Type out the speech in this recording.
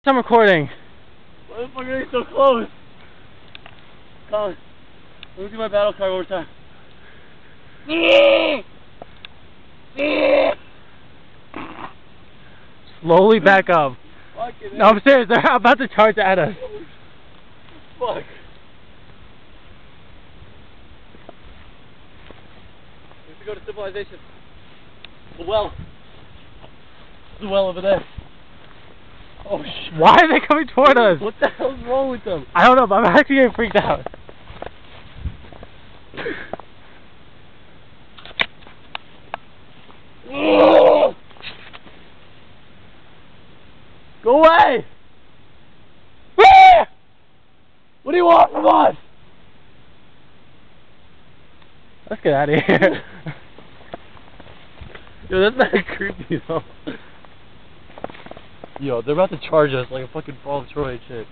I'm recording. Why the fuck are they so close? Colin, let me do my battle cry one more time. Slowly back up. No, I'm serious. They're about to charge at us. Fuck. We have to go to civilization. The well. The well over there. Oh shit. Why are they coming toward us? What the hell's wrong with them? I don't know, but I'm actually getting freaked out. Go away! What do you want from us? Let's get out of here. Yo, that's not creepy though. Yo, they're about to charge us like a fucking Fall of Troy and shit.